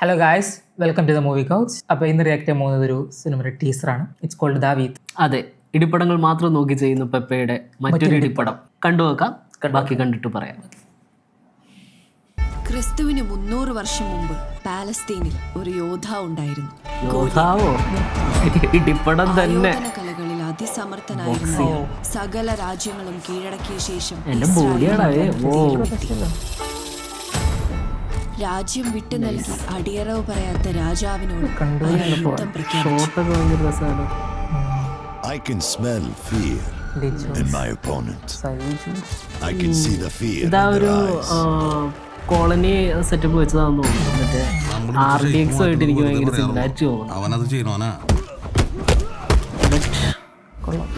Hello guys, welcome to the movie couch. അപ്പോൾ ഇന്ന് react ചെയ്യാൻ പോകുന്നത് ഒരു സിനിമയുടെ ടീസറാണ്. ഇറ്റ്സ് കോൾഡ് ദാവീദ്. അതെ, ഇടിപ്പടങ്ങൾ മാത്രം നോക്കി ചെയ്യുന്ന പെപ്പയുടെ മറ്റൊരു ഇടിപ്പടം കണ്ടുവെക്കാം. ബാക്കി കണ്ടിട്ട് പറയാം. ക്രിസ്തുവിന് 300 വർഷം മുമ്പ് പാലസ്തീനിൽ ഒരു യോദ്ധാവ് ഉണ്ടായിരുന്നു. യോദ്ധാവോ? ഇടിപ്പടം തന്നെ. കലകളിൽ അതിസമർത്ഥനായിരുന്നു. സകല രാജ്യങ്ങളും കീഴടക്കിയ ശേഷം രാജ്യം വിട്ടു നൽകി അടിയറവ് പറയാത്ത രാജാവിനോട് യുദ്ധം പ്രഖ്യാപിച്ചു. I can smell fear in my opponent. I can see the fear. ഇതാ ഒരു കോളനി സെറ്റപ്പ് വെച്ചതാണെന്ന് തോന്നുന്നു. മറ്റേ RDX ആയിട്ട് എനിക്ക് ഭയങ്കര സിമിലാരിറ്റി തോന്നുന്നു.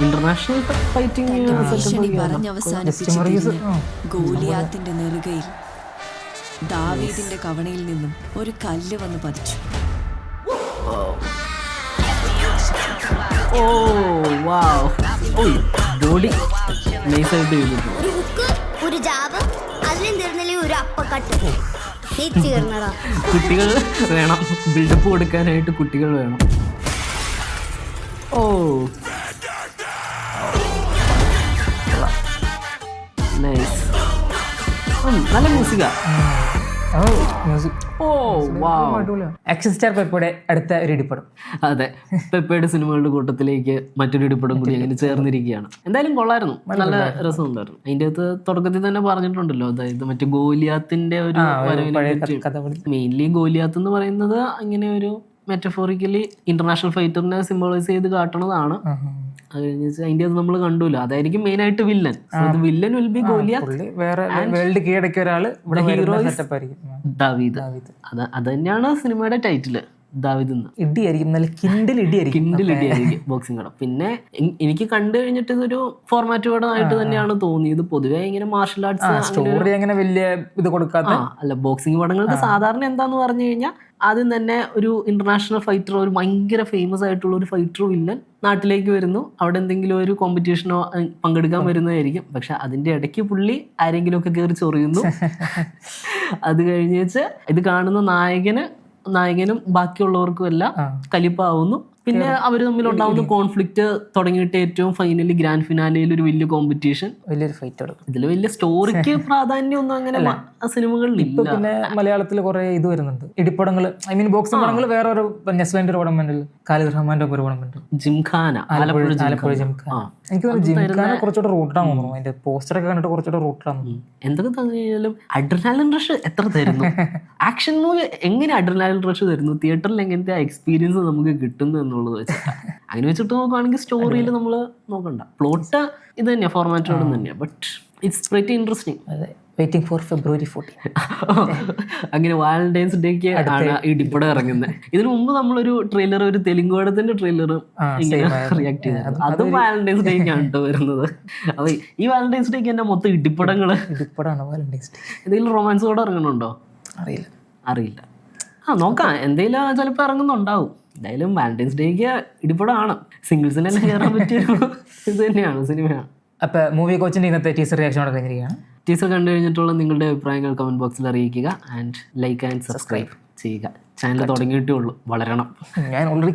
ഇന്റർനാഷണൽ ഫൈറ്റിംഗ് പറഞ്ഞവസാനിപ്പിച്ച ഗോലിയാത്തിന്റെ നെറുകയിൽ ദാവീദിന്റെ കവണയിൽ നിന്നും ഒരു കല്ല് വന്ന് പതിച്ചു. കുട്ടികൾ വേണം, ബിൽഡപ്പ് കൊടുക്കാനായിട്ട് കുട്ടികൾ വേണം. ഓ നൈസ്, നല്ല മ്യൂസിക്കാ. ആക്ഷൻ സ്റ്റാർ പെപ്പയുടെ അടുത്ത ഒരു ഇടിപ്പടം. അതെ, പെപ്പയുടെ സിനിമകളുടെ കൂട്ടത്തിലേക്ക് മറ്റൊരു ഇടിപ്പടം കൂടി അങ്ങനെ ചേർന്നിരിക്കുകയാണ്. എന്തായാലും കൊള്ളായിരുന്നു, നല്ല രസമുണ്ടായിരുന്നു. അതിൻ്റെ അകത്ത് തുടക്കത്തിൽ തന്നെ പറഞ്ഞിട്ടുണ്ടല്ലോ, അതായത് മറ്റേ ഗോലിയാത്തിന്റെ ഒരു മെയിൻലി ഗോലിയാത്ത് എന്ന് പറയുന്നത് അങ്ങനെ ഒരു മെറ്റഫോറിക്കലി ഇന്റർനാഷണൽ ഫൈറ്ററിനെ സിംബോളൈസ് ചെയ്ത് കാട്ടണതാണ്. അത് കഴിഞ്ഞ അതിന്റെ അത് നമ്മൾ കണ്ടൂല, അതായിരിക്കും മെയിൻ ആയിട്ട് villain. Villain will be Goliath, world കീഴടക്കിയ ഒരാള് ദാവീദ്. അത് തന്നെയാണ് സിനിമയുടെ ടൈറ്റില്, ദാവീദ് എന്ന്. ഇടിയായിരിക്കും, നല്ല കിൻഡിൽ ഇടിയായിരിക്കും ബോക്സിംഗ് പടം. പിന്നെ എനിക്ക് കണ്ടു കഴിഞ്ഞിട്ട് ഇതൊരു ഫോർമാറ്റ് പടമായിട്ട് തന്നെയാണ് തോന്നിയത്. പൊതുവെ ഇങ്ങനെ മാർഷൽ ആർട്സ് സ്റ്റോറി അങ്ങനെ വലിയ ഇത് കൊടുക്കാത്ത അല്ല. ബോക്സിംഗ് പടങ്ങൾക്ക് സാധാരണ എന്താന്ന് പറഞ്ഞു കഴിഞ്ഞാൽ ആദ്യം തന്നെ ഒരു ഇന്റർനാഷണൽ ഫൈറ്റർ, ഒരു ഭയങ്കര ഫേമസ് ആയിട്ടുള്ള ഒരു ഫൈറ്റർ വില്ലൻ നാട്ടിലേക്ക് വരുന്നു. അവിടെ എന്തെങ്കിലും ഒരു കോമ്പറ്റീഷനോ പങ്കെടുക്കാൻ വരുന്നതായിരിക്കും. പക്ഷെ അതിന്റെ ഇടയ്ക്ക് പുള്ളി ആരെങ്കിലും ഒക്കെ കയറി ചൊറിയുന്നു. അത് കഴിഞ്ഞ് വെച്ച് ഇത് കാണുന്ന നായകനും ബാക്കിയുള്ളവർക്കും എല്ലാം കലിപ്പാവുന്നു. പിന്നെ അവർ തമ്മിലുണ്ടാവുന്ന കോൺഫ്ലിക്റ്റ് തുടങ്ങിയിട്ട് ഏറ്റവും ഫൈനലി ഗ്രാൻഡ് ഫിനാലയിൽ ഒരു വലിയ കോമ്പറ്റീഷൻ, വലിയൊരു ഫൈറ്റ് നടക്കും. ഇതിൽ വലിയ സ്റ്റോറിക്ക് പ്രാധാന്യമൊന്നും അങ്ങനെ സിനിമകളിലില്ല. പിന്നെ മലയാളത്തിൽ കുറെ ഇത് വരുന്നുണ്ട് ഇടിപ്പടങ്ങൾ. ഐ മീൻ ബോക്സിംഗ് പടങ്ങൾ. വേറെ ഒരു നെസ്ലിന്റെ ഒരു പടം ഉണ്ടല്ലോ, ഖാലിദ് റഹ്മാന്റെ ഒരു പടം ഉണ്ട്, ജിംഖാന, ആലപ്പുഴ ജിംഖാന. എനിക്ക് തോന്നുന്നു ജിംഖാന കുറച്ചുകൂടെ റൂട്ടാണ് തോന്നുന്നു. അതിന്റെ പോസ്റ്ററൊക്കെ കണ്ടിട്ട് കുറച്ചുകൂടെ റൂട്ടാണ്. എന്തൊക്കെ തന്നെയാലും അഡ്രിനാലിൻ റഷ് എത്ര തരുന്നു. ആക്ഷൻ മൂവി എങ്ങനെ അഡ്രിനാലിൻ റഷ് തരുന്നു, തിയേറ്ററിൽ എങ്ങനത്തെ എക്സ്പീരിയൻസ് നമുക്ക് കിട്ടുന്നു എന്നുള്ളത് വെച്ചിട്ട്. അങ്ങനെ വെച്ചിട്ട് നോക്കുകയാണെങ്കിൽ സ്റ്റോറിയിൽ നമ്മൾ നോക്കണ്ട, പ്ലോട്ട് ഇത് തന്നെയാണ്, ഫോർമാറ്റോട് തന്നെയാണ്. But it's very interesting. Waiting for February 14. അങ്ങനെ വാലന്റൈൻസ് ഡേക്ക് ആണ് ഇടിപ്പടം ഇറങ്ങുന്നത്. ഇതിനു മുമ്പ് നമ്മളൊരു ട്രെയിലർ, ഒരു തെലുങ്ക് പടത്തിന്റെ ട്രെയിലർ റിയാക്ട് ചെയ്തത്, അതും വാലന്റൈൻസ് ഡേക്കാണ് കേട്ടോ വരുന്നത്. അപ്പൊ ഈ വാലന്റൈൻസ് ഡേക്ക് തന്നെ മൊത്തം ഇടിപ്പടങ്ങള്. എന്തെങ്കിലും റൊമാൻസ് കൂടെ ഇറങ്ങുന്നുണ്ടോ? അറിയില്ല. നോക്കാം, എന്തെങ്കിലും ചിലപ്പോൾ ഇറങ്ങുന്നുണ്ടാവും. എന്തായാലും വാലന്റൈൻസ് ഡേക്ക് ഇടിപ്പടമാണ്. സിംഗിൾസിന് തന്നെ കയറാൻ പറ്റിയ ഇത് തന്നെയാണ്, സിനിമയാണ്. അപ്പോൾ മൂവി കോച്ചിൻ്റെ ഇന്നത്തെ ടീസർ റിയാക്ഷനോടെ കഴിഞ്ഞിരിക്കുകയാണ്. ടീസർ കണ്ടു കഴിഞ്ഞിട്ടുള്ള നിങ്ങളുടെ അഭിപ്രായങ്ങൾ കമന്റ് ബോക്സിൽ അറിയിക്കുക. ആൻഡ് ലൈക്ക് ആൻഡ് സബ്സ്ക്രൈബ് ചെയ്യുക. ചാനൽ തുടങ്ങിയിട്ടേ ഉള്ളൂ, വളരണം. ഞാൻ ഓൾറെഡി